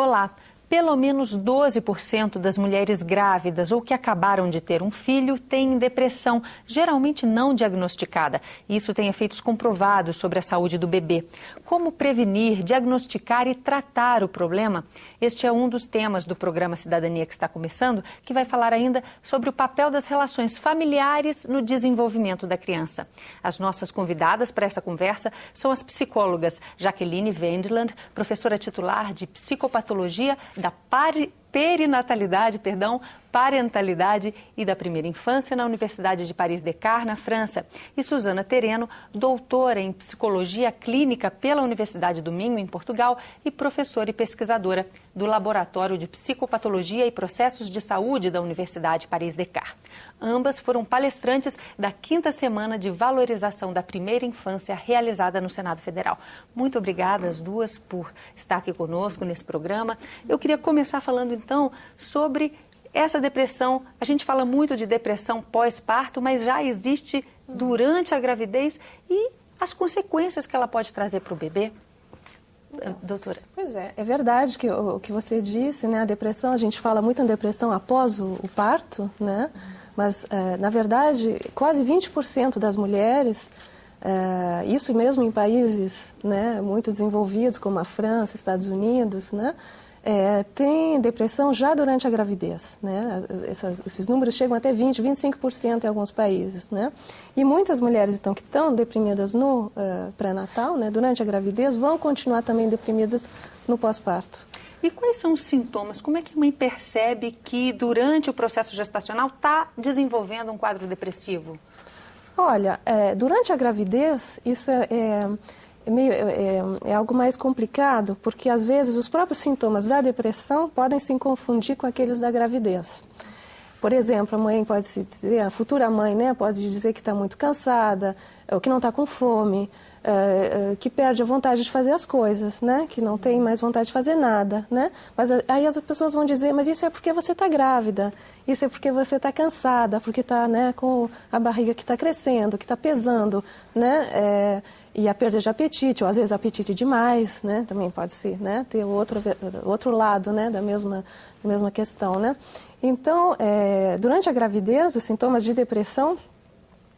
Olá! Pelo menos 12% das mulheres grávidas ou que acabaram de ter um filho têm depressão, geralmente não diagnosticada. Isso tem efeitos comprovados sobre a saúde do bebê. Como prevenir, diagnosticar e tratar o problema? Este é um dos temas do programa Cidadania que está começando, que vai falar ainda sobre o papel das relações familiares no desenvolvimento da criança. As nossas convidadas para essa conversa são as psicólogas Jaqueline Wendland, professora titular de psicopatologia da parentalidade e da primeira infância na Universidade de Paris-Descartes, na França, e Susana Tereno, doutora em psicologia clínica pela Universidade do Minho, em Portugal, e professora e pesquisadora do Laboratório de Psicopatologia e Processos de Saúde da Universidade Paris-Descartes. Ambas foram palestrantes da 5ª Semana de Valorização da Primeira Infância realizada no Senado Federal. Muito obrigada às duas por estar aqui conosco nesse programa. Eu queria começar falando então sobre essa depressão. A gente fala muito de depressão pós-parto, mas já existe durante a gravidez e as consequências que ela pode trazer para o bebê. Doutora. Pois é verdade que o que você disse, né? A depressão, a gente fala muito em depressão após o parto, né? Mas, na verdade, quase 20% das mulheres, isso mesmo em países, né, muito desenvolvidos, como a França, Estados Unidos, né, tem depressão já durante a gravidez, né? Esses números chegam até 20%, 25% em alguns países, né? E muitas mulheres, então, que estão deprimidas no pré-natal, né, durante a gravidez, vão continuar também deprimidas no pós-parto. E quais são os sintomas? Como é que a mãe percebe que durante o processo gestacional está desenvolvendo um quadro depressivo? Olha, durante a gravidez, isso é algo mais complicado, porque às vezes os próprios sintomas da depressão podem se confundir com aqueles da gravidez. Por exemplo, a mãe pode se dizer, a futura mãe, né, pode dizer que está muito cansada, ou que não está com fome, que perde a vontade de fazer as coisas, né, que não tem mais vontade de fazer nada, né? Mas aí as pessoas vão dizer, mas isso é porque você está grávida, isso é porque você está cansada, porque está, né, com a barriga que está crescendo, que está pesando, né? E a perda de apetite, ou às vezes apetite demais, né? Também pode ser, né? Ter o outro lado, né? Da mesma questão, né? Então, durante a gravidez, os sintomas de depressão,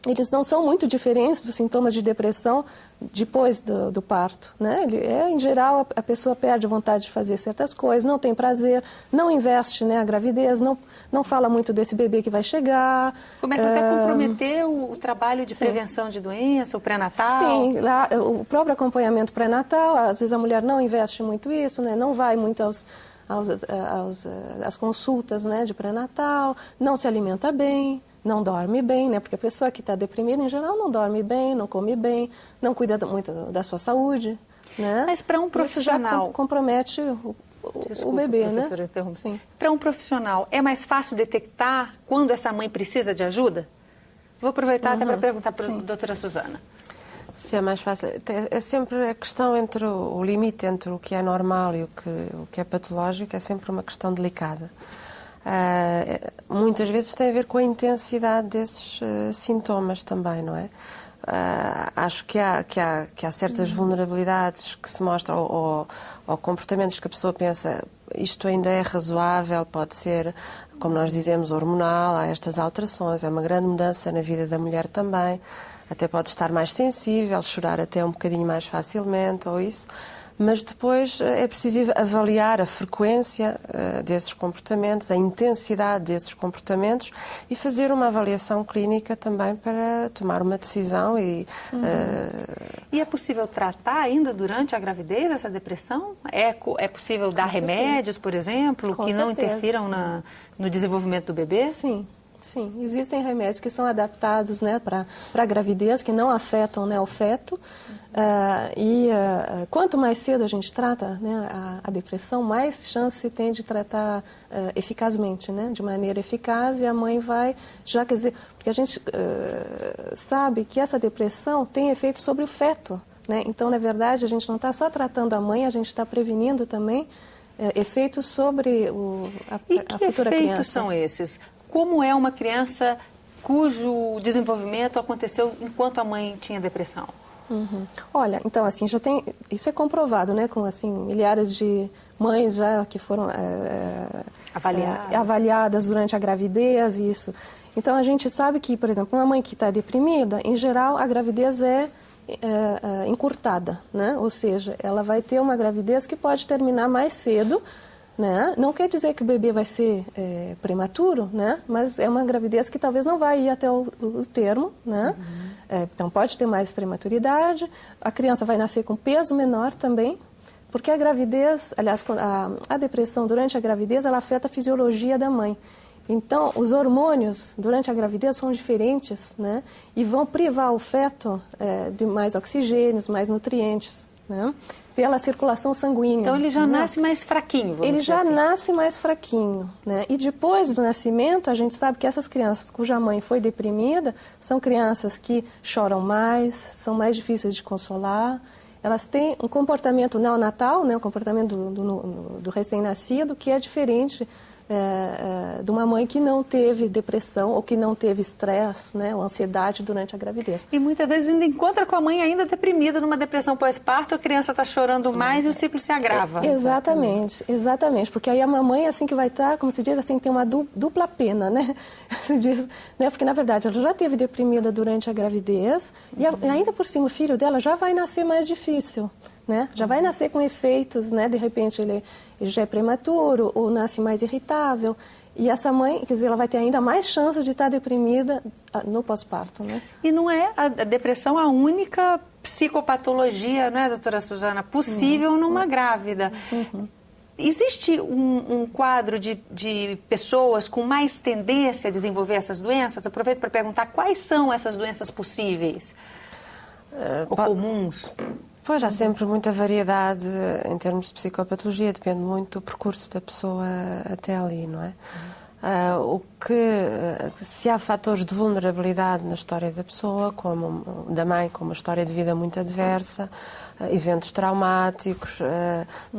eles não são muito diferentes dos sintomas de depressão depois do parto, né? Em geral, a pessoa perde a vontade de fazer certas coisas, não tem prazer, não investe, né, a gravidez, não fala muito desse bebê que vai chegar. Começa até a comprometer o trabalho de prevenção de doença, o pré-natal. Sim, lá, o próprio acompanhamento pré-natal, às vezes a mulher não investe muito isso, né? Não vai muito às consultas, né, de pré-natal, não se alimenta bem, não dorme bem, né? Porque a pessoa que está deprimida, em geral, não dorme bem, não come bem, não cuida muito da sua saúde, né? Mas para um profissional... Isso já compromete o bebê, né? Sim. Para um profissional, é mais fácil detectar quando essa mãe precisa de ajuda? Vou aproveitar até para perguntar para a doutora Susana. Se é mais fácil, é sempre a questão entre o limite entre o que é normal e o que é patológico, é sempre uma questão delicada. Muitas vezes tem a ver com a intensidade desses sintomas também, não é? Acho que há certas vulnerabilidades que se mostram, ou comportamentos que a pessoa pensa, isto ainda é razoável, pode ser, como nós dizemos, hormonal, há estas alterações, é uma grande mudança na vida da mulher também, até pode estar mais sensível, chorar até um bocadinho mais facilmente, ou isso. Mas depois é preciso avaliar a frequência desses comportamentos, a intensidade desses comportamentos e fazer uma avaliação clínica também para tomar uma decisão. E é possível tratar ainda durante a gravidez essa depressão? É possível dar remédios, por exemplo, que não interfiram no desenvolvimento do bebê? Sim, existem remédios que são adaptados, né, para a gravidez, que não afetam, né, o feto. Quanto mais cedo a gente trata, né, a depressão, mais chance se tem de tratar eficazmente, né, de maneira eficaz, e a mãe vai, quer dizer, porque a gente sabe que essa depressão tem efeito sobre o feto, né? Então, na verdade, a gente não está só tratando a mãe, a gente está prevenindo também efeitos sobre a futura criança. Que efeitos são esses? Como é uma criança cujo desenvolvimento aconteceu enquanto a mãe tinha depressão? Olha, então, assim, já tem... Isso é comprovado, né? Com, assim, milhares de mães já que foram avaliadas durante a gravidez, isso. Então, a gente sabe que, por exemplo, uma mãe que está deprimida, em geral, a gravidez é encurtada, né? Ou seja, ela vai ter uma gravidez que pode terminar mais cedo, né? Não quer dizer que o bebê vai ser prematuro, né? Mas é uma gravidez que talvez não vai ir até o termo, né? Então, pode ter mais prematuridade, a criança vai nascer com peso menor também, porque a gravidez, aliás, a depressão durante a gravidez, ela afeta a fisiologia da mãe. Então, os hormônios durante a gravidez são diferentes, né? E vão privar o feto de mais oxigênios, mais nutrientes, né? Pela circulação sanguínea. Então, ele já nasce mais fraquinho, vamos Ele dizer já assim. nasce mais fraquinho, né? E depois do nascimento, a gente sabe que essas crianças cuja mãe foi deprimida são crianças que choram mais, são mais difíceis de consolar. Elas têm um comportamento neonatal, né? O comportamento do recém-nascido, que é diferente de uma mãe que não teve depressão ou que não teve estresse, né, ou ansiedade durante a gravidez. E muitas vezes ainda encontra com a mãe ainda deprimida numa depressão pós-parto, a criança está chorando mais e o ciclo se agrava. Exatamente, porque aí a mamãe, assim, que vai estar, como se diz, assim, tem uma dupla pena, né, se diz, né, porque na verdade ela já esteve deprimida durante a gravidez e ainda por cima o filho dela já vai nascer mais difícil. Né? Já vai nascer com efeitos, né? De repente ele já é prematuro ou nasce mais irritável. E essa mãe, quer dizer, ela vai ter ainda mais chances de estar deprimida no pós-parto, né? E não é a depressão a única psicopatologia, não é, doutora Suzana, possível numa grávida. Existe um quadro de pessoas com mais tendência a desenvolver essas doenças? Aproveito para perguntar quais são essas doenças possíveis ou comuns? Pois, há sempre muita variedade em termos de psicopatologia, depende muito do percurso da pessoa até ali, não é? Se há fatores de vulnerabilidade na história da pessoa, como da mãe, com uma história de vida muito adversa, eventos traumáticos,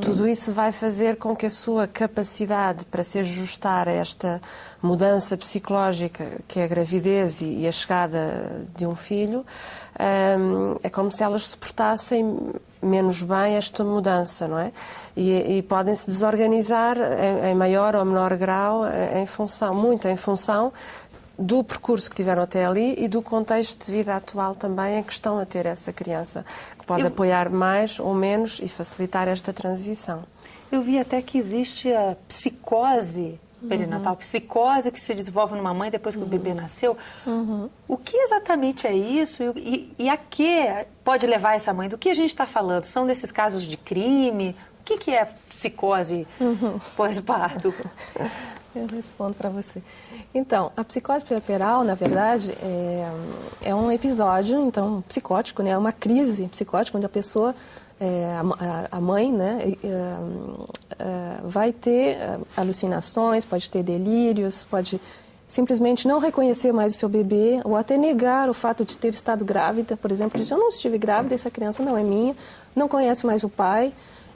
tudo isso vai fazer com que a sua capacidade para se ajustar a esta mudança psicológica que é a gravidez e a chegada de um filho, é como se elas suportassem menos bem esta mudança, não é? E podem se desorganizar em maior ou menor grau muito em função do percurso que tiveram até ali e do contexto de vida atual também em que estão a ter essa criança, que pode apoiar mais ou menos e facilitar esta transição. Eu vi até que existe a psicose perinatal, psicose que se desenvolve numa mãe depois que o bebê nasceu. O que exatamente é isso e a que pode levar essa mãe? Do que a gente está falando? São desses casos de crime? O que é psicose pós-parto? Eu respondo para você. Então, a psicose puerperal, na verdade, é um episódio então, psicótico, né? É uma crise psicótica onde a pessoa, a mãe, né, vai ter alucinações, pode ter delírios, pode simplesmente não reconhecer mais o seu bebê ou até negar o fato de ter estado grávida. Por exemplo, diz, eu não estive grávida, essa criança não é minha, não conhece mais o pai.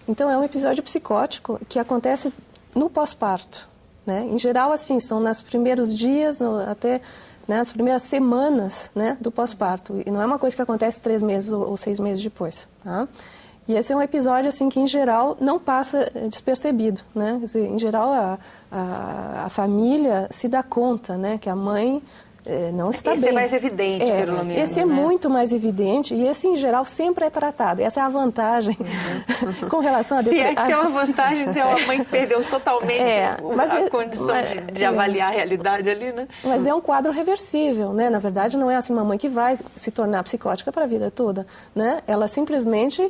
Então, é um episódio psicótico que acontece no pós-parto. Né? Em geral, assim, são nos primeiros dias, até nas primeiras semanas, né, do pós-parto. E não é uma coisa que acontece 3 meses ou 6 meses depois. Tá? E esse é um episódio assim, que, em geral, não passa despercebido. Né? Quer dizer, em geral, a família se dá conta, né, que a mãe não está bem. Esse é mais evidente, pelo menos. Esse é muito mais evidente e esse, em geral, sempre é tratado. Essa é a vantagem com relação a... Se é que é uma vantagem ter uma mãe que perdeu totalmente a condição de avaliar a realidade ali, né? Mas é um quadro reversível, né? Na verdade, não é assim uma mãe que vai se tornar psicótica para a vida toda, né? Ela simplesmente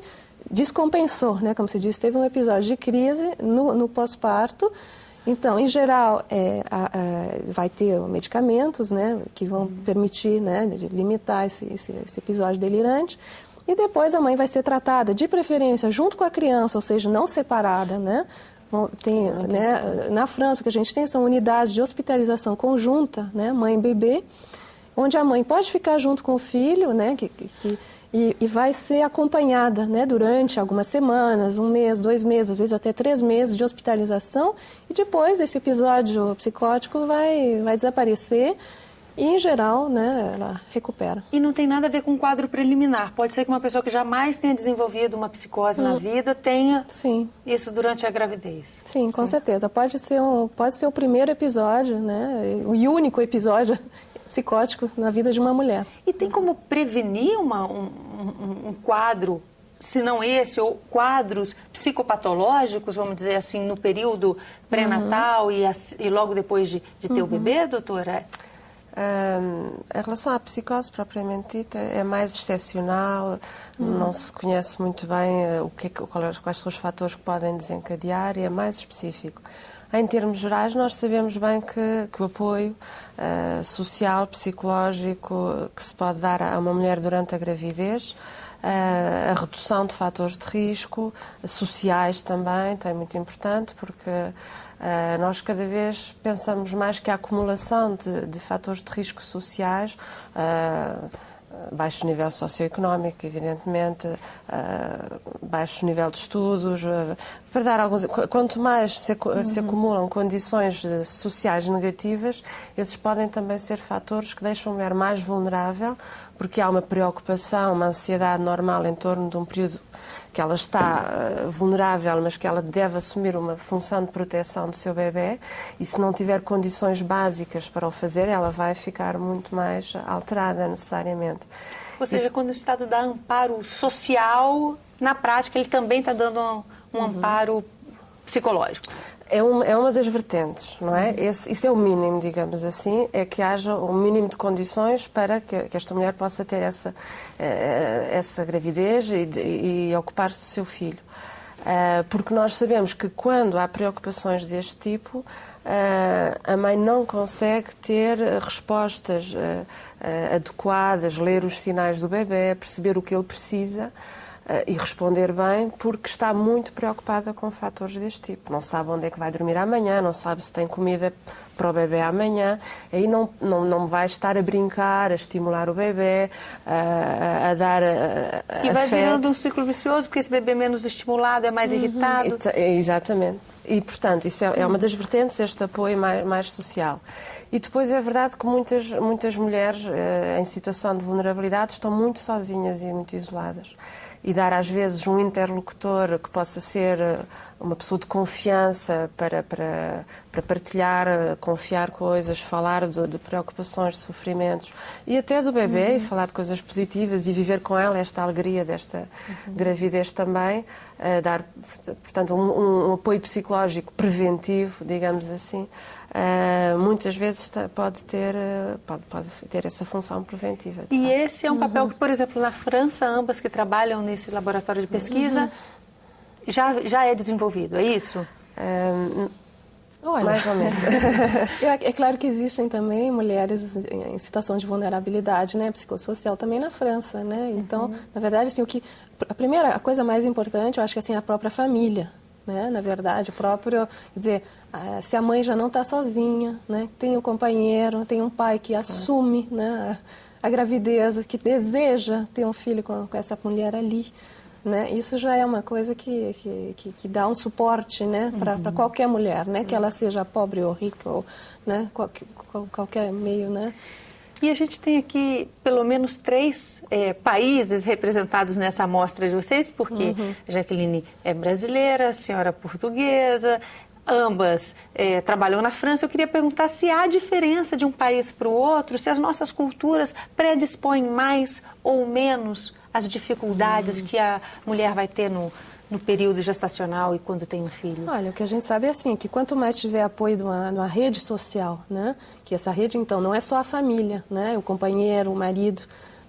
descompensou, né? Como se diz, teve um episódio de crise no pós-parto. Então, em geral, vai ter medicamentos, né, que vão permitir, né, de limitar esse episódio delirante. E depois a mãe vai ser tratada, de preferência, junto com a criança, ou seja, não separada, né? Na França, o que a gente tem são unidades de hospitalização conjunta, né, mãe e bebê, onde a mãe pode ficar junto com o filho, né, e vai ser acompanhada, né, durante algumas semanas, 1 mês, 2 meses, às vezes até 3 meses de hospitalização, e depois esse episódio psicótico vai desaparecer E, em geral, né, ela recupera. E não tem nada a ver com quadro preliminar. Pode ser que uma pessoa que jamais tenha desenvolvido uma psicose na vida tenha isso durante a gravidez. Sim, com certeza. Pode ser o primeiro episódio, né, o único episódio psicótico na vida de uma mulher. E tem como prevenir um quadro, se não esse, ou quadros psicopatológicos, vamos dizer assim, no período pré-natal e logo depois de ter o bebê, doutora? Em relação à psicose propriamente dita, é mais excepcional, não se conhece muito bem quais são os fatores que podem desencadear e é mais específico. Em termos gerais, nós sabemos bem que o apoio social, psicológico que se pode dar a uma mulher durante a gravidez, a redução de fatores de risco, sociais também, é muito importante, porque nós cada vez pensamos mais que a acumulação de fatores de risco sociais, baixo nível socioeconómico, evidentemente, baixo nível de estudos, para dar alguns... Quanto mais se acumulam condições sociais negativas, esses podem também ser fatores que deixam a mulher mais vulnerável, porque há uma preocupação, uma ansiedade normal em torno de um período que ela está vulnerável, mas que ela deve assumir uma função de proteção do seu bebê, e se não tiver condições básicas para o fazer, ela vai ficar muito mais alterada necessariamente. Ou seja, quando o Estado dá amparo social, na prática ele também está dando um amparo psicológico. É uma das vertentes, não é? Isso é o mínimo, digamos assim, é que haja um mínimo de condições para que esta mulher possa ter essa gravidez e ocupar-se do seu filho. Porque nós sabemos que quando há preocupações deste tipo, a mãe não consegue ter respostas adequadas, ler os sinais do bebê, perceber o que ele precisa, e responder bem, porque está muito preocupada com fatores deste tipo. Não sabe onde é que vai dormir amanhã, não sabe se tem comida para o bebê amanhã, aí não vai estar a brincar, a estimular o bebê, a dar e vai virando um ciclo vicioso, porque esse bebê menos estimulado é mais irritado. Exatamente. E, portanto, isso é uma das vertentes, este apoio mais social. E depois é verdade que muitas mulheres em situação de vulnerabilidade estão muito sozinhas e muito isoladas. E dar, às vezes, um interlocutor que possa ser uma pessoa de confiança para partilhar, confiar coisas, falar de preocupações, de sofrimentos e até do bebê, e falar de coisas positivas e viver com ela esta alegria desta gravidez também, dar, portanto, um apoio psicológico preventivo, digamos assim, muitas vezes pode ter essa função preventiva. E esse é um papel que, por exemplo, na França, ambas que trabalham nesse laboratório de pesquisa, já é desenvolvido, é isso? Olha, mais ou menos. É claro que existem também mulheres em situação de vulnerabilidade, né, psicossocial também na França, né? Então, na verdade, assim, a coisa mais importante, eu acho que assim, é a própria família, né? Na verdade, o próprio, quer dizer, se a mãe já não está sozinha, né, tem um companheiro, tem um pai que assume, né, a gravidez, que deseja ter um filho com essa mulher ali, né? Isso já é uma coisa que dá um suporte, né, para qualquer mulher, né, que ela seja pobre ou rica, ou, né, qualquer meio, né. E a gente tem aqui pelo menos 3 países representados nessa amostra de vocês, porque a Jaqueline é brasileira, a senhora é portuguesa, ambas trabalham na França. Eu queria perguntar se há diferença de um país para o outro, se as nossas culturas predispõem mais ou menos as dificuldades que a mulher vai ter no período gestacional e quando tem um filho? Olha, o que a gente sabe é assim, que quanto mais tiver apoio de uma rede social, né, que essa rede, então, não é só a família, né, o companheiro, o marido,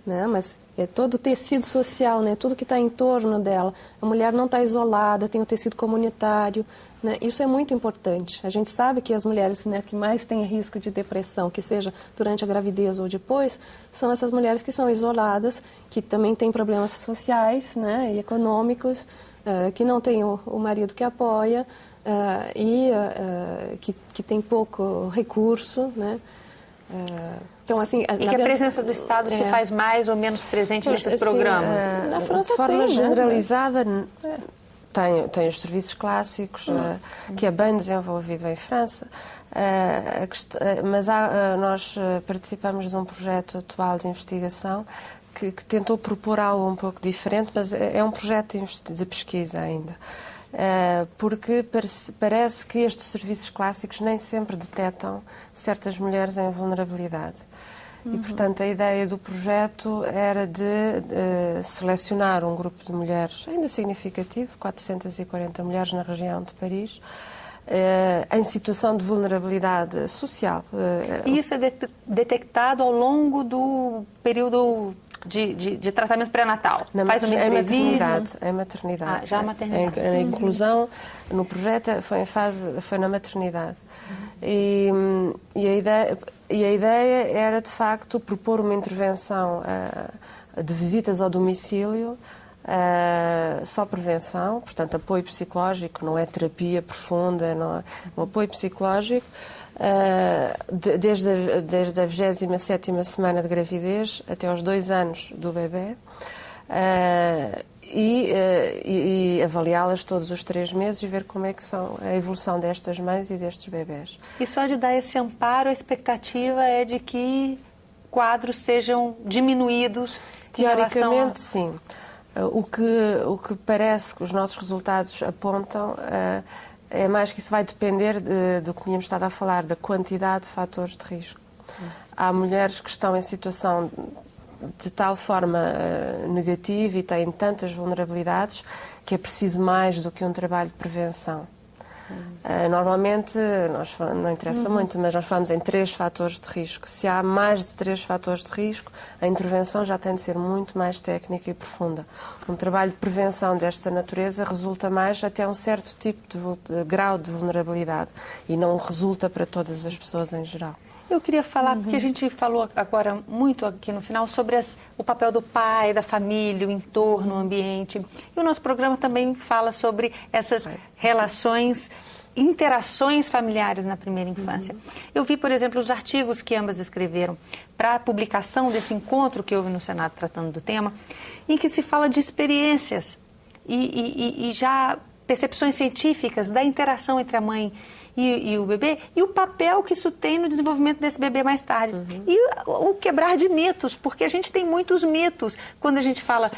né, mas é todo o tecido social, né, tudo que está em torno dela. A mulher não está isolada, tem o tecido comunitário, né, isso é muito importante. A gente sabe que as mulheres, né, que mais têm risco de depressão, que seja durante a gravidez ou depois, são essas mulheres que são isoladas, que também têm problemas sociais, né, e econômicos, que não tem o marido que apoia e que tem pouco recurso, né? Então, assim, e que a presença do Estado se faz mais ou menos presente nesses programas? Na França de forma tem, generalizada, né? tem os serviços clássicos, que é bem desenvolvido em França, mas nós participamos de um projeto atual de investigação que tentou propor algo um pouco diferente, mas é um projeto de pesquisa ainda. Porque parece que estes serviços clássicos nem sempre detectam certas mulheres em vulnerabilidade. E, portanto, a ideia do projeto era de selecionar um grupo de mulheres ainda significativo, 440 mulheres na região de Paris, em situação de vulnerabilidade social. E isso é detectado ao longo do período de tratamento pré-natal? Faz uma entrevista? Em maternidade. Já a maternidade. A inclusão no projeto foi na maternidade. E a ideia era, de facto, propor uma intervenção de visitas ao domicílio, só prevenção, portanto, apoio psicológico, não é terapia profunda, não é um apoio psicológico, desde a 27ª semana de gravidez até aos 2 anos do bebê, e avaliá-las todos os 3 meses e ver como é que são a evolução destas mães e destes bebés. E só de dar esse amparo, a expectativa é de que quadros sejam diminuídos? Teoricamente, sim. O que parece que os nossos resultados apontam é mais que isso vai depender do que tínhamos estado a falar, da quantidade de fatores de risco. Há mulheres que estão em situação de tal forma negativa e têm tantas vulnerabilidades que é preciso mais do que um trabalho de prevenção. Normalmente, não interessa muito, mas nós falamos em 3 fatores de risco. Se há mais de 3 fatores de risco, a intervenção já tem de ser muito mais técnica e profunda. Um trabalho de prevenção desta natureza resulta mais até um certo tipo de grau de vulnerabilidade e não resulta para todas as pessoas em geral. Eu queria falar, porque a gente falou agora muito aqui no final sobre o papel do pai, da família, o entorno, o ambiente. E o nosso programa também fala sobre essas relações, interações familiares na primeira infância. Eu vi, por exemplo, os artigos que ambas escreveram para a publicação desse encontro que houve no Senado tratando do tema, em que se fala de experiências e já percepções científicas da interação entre a mãe e o bebê, e o papel que isso tem no desenvolvimento desse bebê mais tarde. E o quebrar de mitos, porque a gente tem muitos mitos quando a gente fala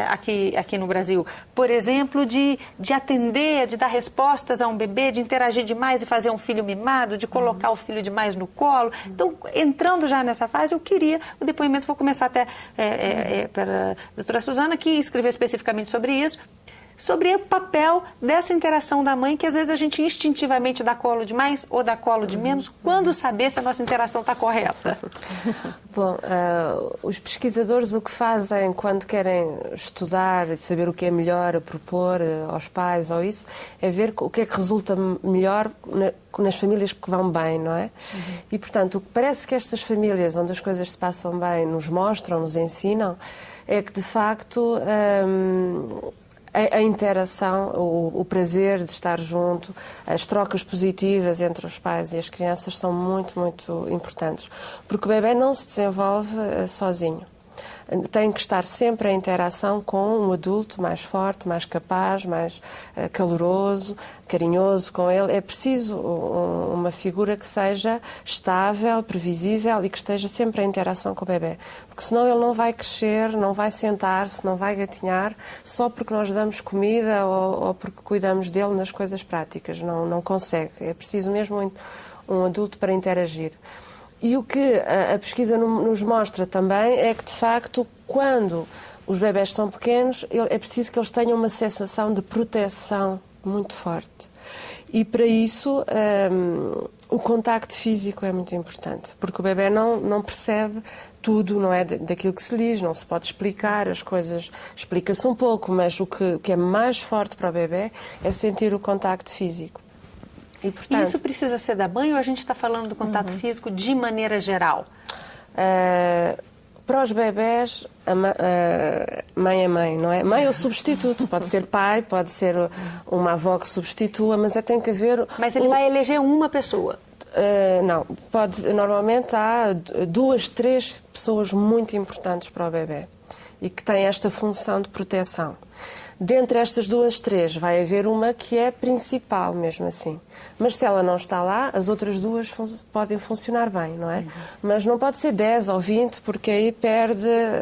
aqui no Brasil. Por exemplo, de atender, de dar respostas a um bebê, de interagir demais e fazer um filho mimado, de colocar o filho demais no colo. Então, entrando já nessa fase, eu queria o depoimento, vou começar até pela doutora Suzana, que escreveu especificamente sobre isso, sobre o papel dessa interação da mãe, que às vezes a gente instintivamente dá colo de mais ou dá colo de menos. Quando saber se a nossa interação está correta? Bom, os pesquisadores o que fazem quando querem estudar e saber o que é melhor a propor aos pais ou isso, é ver o que é que resulta melhor nas famílias que vão bem, não é? E, portanto, o que parece que estas famílias onde as coisas se passam bem nos mostram, nos ensinam, é que, de facto, a interação, o prazer de estar junto, as trocas positivas entre os pais e as crianças são muito, muito importantes. Porque o bebê não se desenvolve sozinho. Tem que estar sempre em interação com um adulto mais forte, mais capaz, mais caloroso, carinhoso com ele. É preciso uma figura que seja estável, previsível e que esteja sempre em interação com o bebê. Porque senão ele não vai crescer, não vai sentar-se, não vai gatinhar só porque nós damos comida ou porque cuidamos dele nas coisas práticas. Não consegue. É preciso mesmo um adulto para interagir. E o que a pesquisa nos mostra também é que, de facto, quando os bebés são pequenos, é preciso que eles tenham uma sensação de proteção muito forte. E, para isso, o contacto físico é muito importante, porque o bebé não percebe tudo, não é, daquilo que se diz, não se pode explicar, as coisas explica-se um pouco, mas o que é mais forte para o bebé é sentir o contacto físico. E, portanto, isso precisa ser da mãe ou a gente está falando do contato físico de maneira geral? Para os bebés, mãe é mãe, não é? Mãe é o substituto, pode ser pai, pode ser uma avó que substitua, mas tem que haver... Mas ele vai eleger uma pessoa? Não, normalmente há 2, 3 pessoas muito importantes para o bebê e que têm esta função de proteção. Dentre estas duas, três, vai haver uma que é principal, mesmo assim. Mas se ela não está lá, as outras duas podem funcionar bem, não é? Mas não pode ser 10 ou 20, porque aí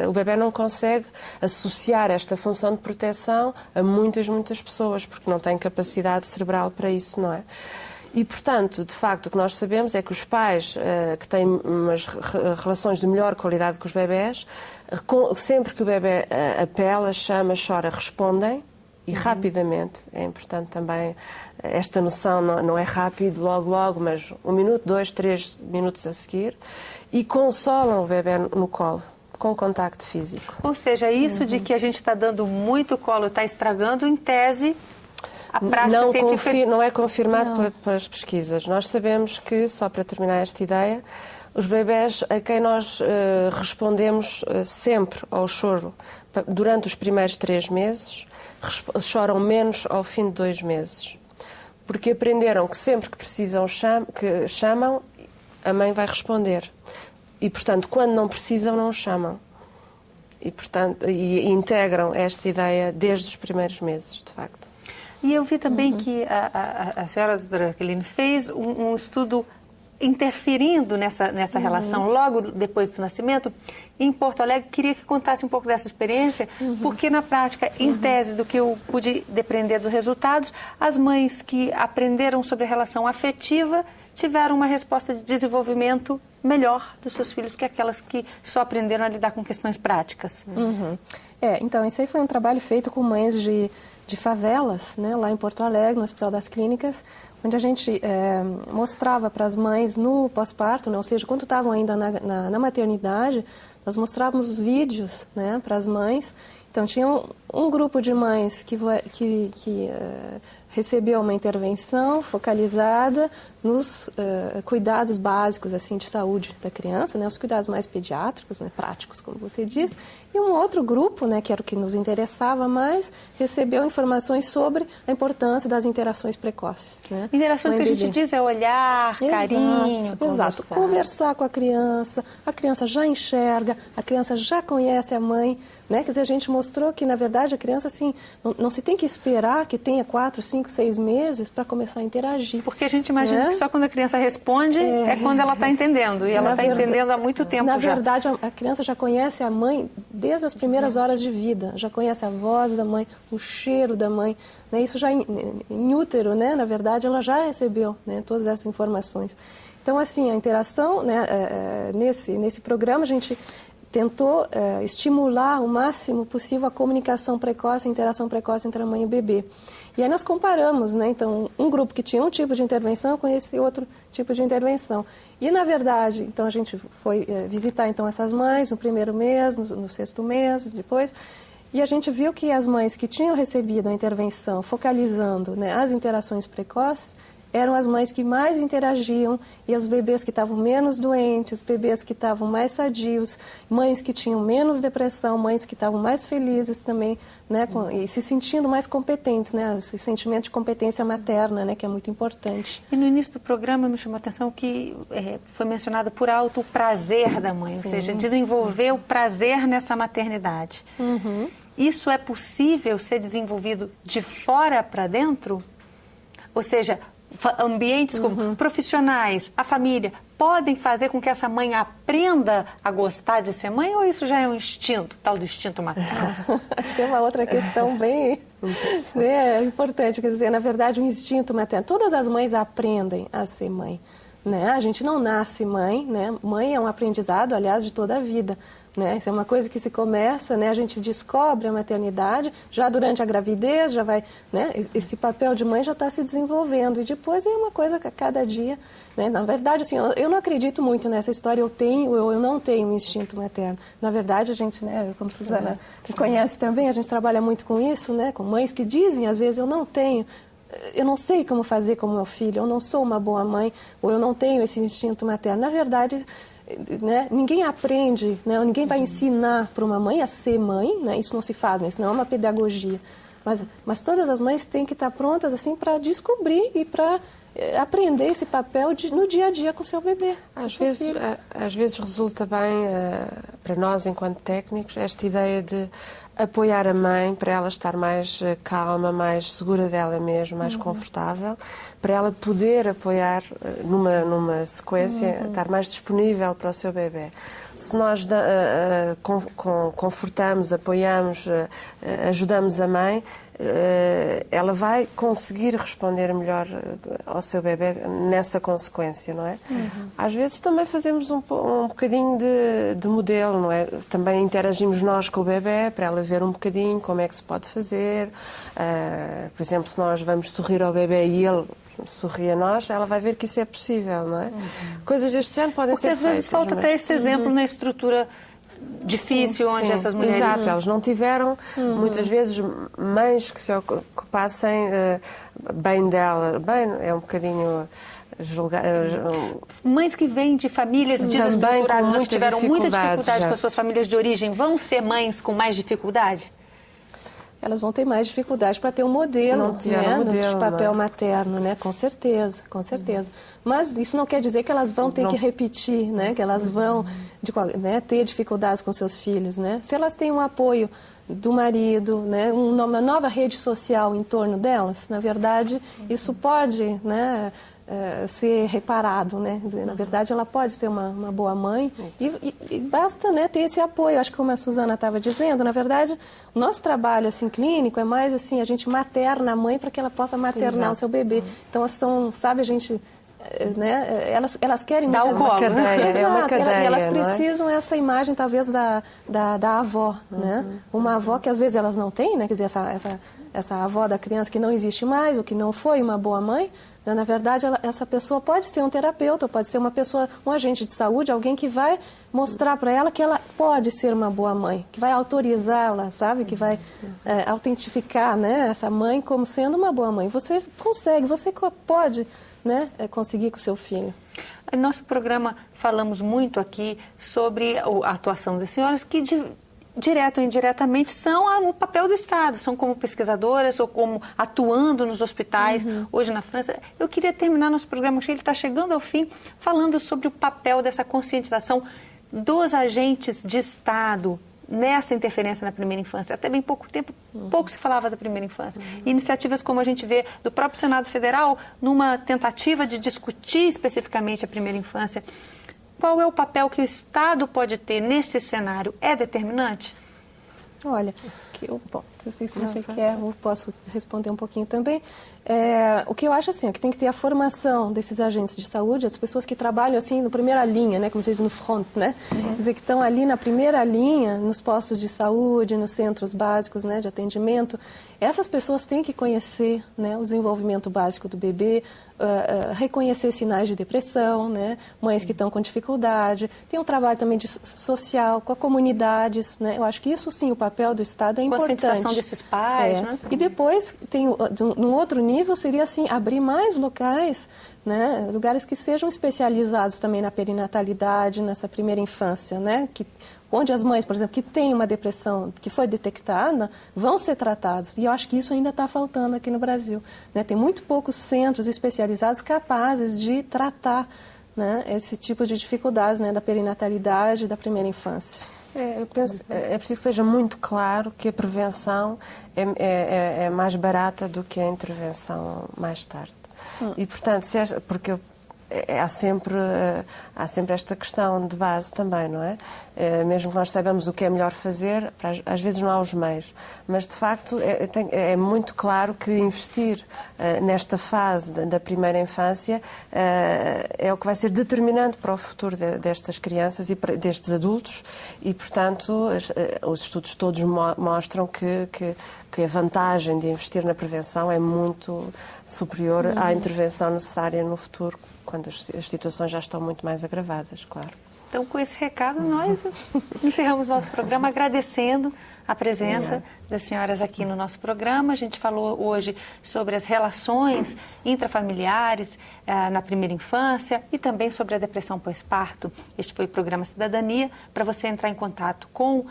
o bebê não consegue associar esta função de proteção a muitas pessoas, porque não tem capacidade cerebral para isso, não é? E, portanto, de facto, o que nós sabemos é que os pais que têm umas relações de melhor qualidade com os bebés, sempre que o bebê apela, chama, chora, respondem, e rapidamente. É importante também esta noção, não é rápido, logo, mas 1 minuto, 2, 3 minutos a seguir, e consolam o bebê no colo, com contacto físico. Ou seja, isso de que a gente está dando muito colo, está estragando, em tese... A prática científica... Não é confirmado pelas pesquisas. Nós sabemos que, só para terminar esta ideia, os bebés a quem nós respondemos sempre ao choro durante os primeiros 3 meses, choram menos ao fim de 2 meses. Porque aprenderam que sempre que precisam, que chamam, a mãe vai responder. E, portanto, quando não precisam, não chamam. E, portanto, integram esta ideia desde os primeiros meses, de facto. E eu vi também que a senhora, a doutora Jaqueline, fez um estudo interferindo nessa relação logo depois do nascimento em Porto Alegre. Queria que contasse um pouco dessa experiência, porque na prática, em tese do que eu pude depreender dos resultados, as mães que aprenderam sobre a relação afetiva tiveram uma resposta de desenvolvimento melhor dos seus filhos que aquelas que só aprenderam a lidar com questões práticas. Então, isso aí foi um trabalho feito com mães de favelas, né, lá em Porto Alegre, no Hospital das Clínicas, onde a gente mostrava para as mães no pós-parto, né, ou seja, quando estavam ainda na maternidade, nós mostrávamos vídeos, né, para as mães. Então, tinha um grupo de mães que recebeu uma intervenção focalizada nos cuidados básicos assim, de saúde da criança, né, os cuidados mais pediátricos, né, práticos, como você diz. E um outro grupo, né, que era o que nos interessava mais, recebeu informações sobre a importância das interações precoces. Né, interações que a gente diz é olhar, carinho, exato. Conversar com a criança já enxerga, a criança já conhece a mãe. Né? Quer dizer, a gente mostrou que, na verdade, a criança assim, não se tem que esperar que tenha 4, 5, 6 meses para começar a interagir. Porque a gente imagina que só quando a criança responde é quando ela está entendendo. E ela está entendendo há muito tempo já. Na verdade, a criança já conhece a mãe desde as primeiras horas de vida. Já conhece a voz da mãe, o cheiro da mãe. Né? Isso já em útero, né? Na verdade, ela já recebeu, né, todas essas informações. Então, assim, a interação, né, nesse programa, a gente tentou estimular o máximo possível a comunicação precoce, a interação precoce entre a mãe e o bebê. E aí nós comparamos, né, então, um grupo que tinha um tipo de intervenção com esse outro tipo de intervenção. E, na verdade, então, a gente foi visitar então, essas mães no primeiro mês, no 6º mês, depois, e a gente viu que as mães que tinham recebido a intervenção focalizando, né, as interações precoces, eram as mães que mais interagiam e os bebês que estavam menos doentes, bebês que estavam mais sadios, mães que tinham menos depressão, mães que estavam mais felizes também, né, e se sentindo mais competentes, né, esse sentimento de competência materna, né, que é muito importante. E no início do programa me chamou a atenção que foi mencionado por alto o prazer da mãe, ou seja, desenvolver o prazer nessa maternidade. Isso é possível ser desenvolvido de fora para dentro? Ou seja, ambientes como profissionais, a família, podem fazer com que essa mãe aprenda a gostar de ser mãe, ou isso já é um instinto, tal do instinto materno? Essa é uma outra questão bem importante. Quer dizer, na verdade, o instinto materno, todas as mães aprendem a ser mãe. Né? A gente não nasce mãe, né? Mãe é um aprendizado, aliás, de toda a vida. Né? Isso é uma coisa que se começa, né? A gente descobre a maternidade, já durante a gravidez, já vai, né? Esse papel de mãe já está se desenvolvendo, e depois é uma coisa que a cada dia, né? Na verdade, assim, eu não acredito muito nessa história, eu tenho ou eu não tenho um instinto materno. Na verdade, a gente, né? Como Suzana conhece também, a gente trabalha muito com isso, né? Com mães que dizem, às vezes, eu não sei como fazer com meu filho, eu não sou uma boa mãe, ou eu não tenho esse instinto materno. Na verdade, né, ninguém aprende, né, ninguém vai ensinar para uma mãe a ser mãe, né, isso não se faz, né, isso não é uma pedagogia. Mas todas as mães têm que estar prontas assim, para descobrir e para aprender esse papel no dia a dia com o seu bebê. Às vezes resulta bem para nós, enquanto técnicos, esta ideia de apoiar a mãe para ela estar mais calma, mais segura dela mesma, mais confortável, para ela poder apoiar numa sequência, estar mais disponível para o seu bebê. Se nós confortamos, apoiamos, ajudamos a mãe, ela vai conseguir responder melhor ao seu bebê nessa consequência, não é? Às vezes também fazemos um bocadinho de modelo, não é? Também interagimos nós com o bebê para ela ver um bocadinho como é que se pode fazer. Por exemplo, se nós vamos sorrir ao bebê e ele sorri a nós, ela vai ver que isso é possível, não é? Coisas deste género podem ser feitas. Porque às vezes falta até esse exemplo na estrutura difícil, onde essas mulheres... Exato, elas não tiveram, muitas vezes, mães que se ocupassem bem dela. Bem, é um bocadinho... Mães que vêm de famílias desestruturadas, onde tiveram muita dificuldade com as suas famílias de origem, vão ser mães com mais dificuldade? Elas vão ter mais dificuldade para ter um modelo, de papel materno, né? Com certeza, com certeza. Mas isso não quer dizer que elas vão ter que repetir, né? Que elas vão ter dificuldades com seus filhos, né? Se elas têm um apoio do marido, né? Uma nova rede social em torno delas, na verdade, isso pode, né? Ser reparado, né? Na verdade, ela pode ser uma boa mãe e basta, né, ter esse apoio. Acho que como a Suzana estava dizendo, na verdade, o nosso trabalho assim clínico é mais assim, a gente materna a mãe para que ela possa maternar o seu bebê. Então, sabe, a gente, né, elas querem dar o colo, né? Exato, é uma cadeia, elas precisam essa imagem talvez da avó, né? Uma avó que às vezes elas não têm, né? Quer dizer, essa avó da criança que não existe mais, ou que não foi uma boa mãe. Na verdade, essa pessoa pode ser um terapeuta, pode ser um agente de saúde, alguém que vai mostrar para ela que ela pode ser uma boa mãe, que vai autorizá-la, sabe? Que vai autentificar, né, essa mãe como sendo uma boa mãe. Você consegue, você pode, né, conseguir com o seu filho. No nosso programa falamos muito aqui sobre a atuação das senhoras que direto ou indiretamente, são o papel do Estado, são como pesquisadoras ou como atuando nos hospitais, hoje na França. Eu queria terminar nosso programa, que ele está chegando ao fim, falando sobre o papel dessa conscientização dos agentes de Estado nessa interferência na primeira infância. Até bem pouco tempo, pouco se falava da primeira infância. Iniciativas como a gente vê do próprio Senado Federal, numa tentativa de discutir especificamente a primeira infância. Qual é o papel que o Estado pode ter nesse cenário? É determinante? Olha, bom, não sei se você quer, eu posso responder um pouquinho também. O que eu acho assim, é que tem que ter a formação desses agentes de saúde, as pessoas que trabalham assim na primeira linha, né, como se diz no front, né? Quer dizer, que estão ali na primeira linha, nos postos de saúde, nos centros básicos, né, de atendimento. Essas pessoas têm que conhecer, né, o desenvolvimento básico do bebê, reconhecer sinais de depressão, né, mães que estão com dificuldade. Tem um trabalho também social, com as comunidades, né? Eu acho que isso sim, o papel do Estado é importante. Conscientização desses pais, né? E depois, num outro nível, seria assim, abrir mais locais, né, lugares que sejam especializados também na perinatalidade, nessa primeira infância, né, onde as mães, por exemplo, que têm uma depressão que foi detectada, vão ser tratados. E eu acho que isso ainda está faltando aqui no Brasil, né? Tem muito poucos centros especializados capazes de tratar, né, esse tipo de dificuldades, né, da perinatalidade, da primeira infância. Eu penso, é preciso que seja muito claro que a prevenção é mais barata do que a intervenção mais tarde. E, portanto, porque há sempre esta questão de base também, não é? Mesmo que nós saibamos o que é melhor fazer, às vezes não há os meios. Mas, de facto, é muito claro que investir nesta fase da primeira infância é o que vai ser determinante para o futuro destas crianças e destes adultos e, portanto, os estudos todos mostram que a vantagem de investir na prevenção é muito superior à intervenção necessária no futuro, quando as situações já estão muito mais agravadas, claro. Então, com esse recado, nós encerramos nosso programa agradecendo a presença das senhoras aqui no nosso programa. A gente falou hoje sobre as relações intrafamiliares na primeira infância e também sobre a depressão pós-parto. Este foi o programa Cidadania. Para você entrar em contato com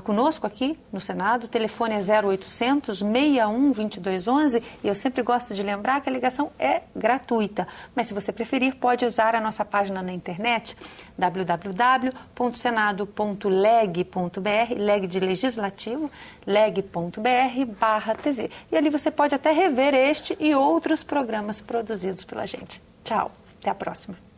conosco aqui no Senado. O telefone é 0800 61 2211 e eu sempre gosto de lembrar que a ligação é gratuita. Mas se você preferir, pode usar a nossa página na internet www.senado.leg.br, leg de legislativo, leg.br/TV. E ali você pode até rever este e outros programas produzidos pela gente. Tchau, até a próxima.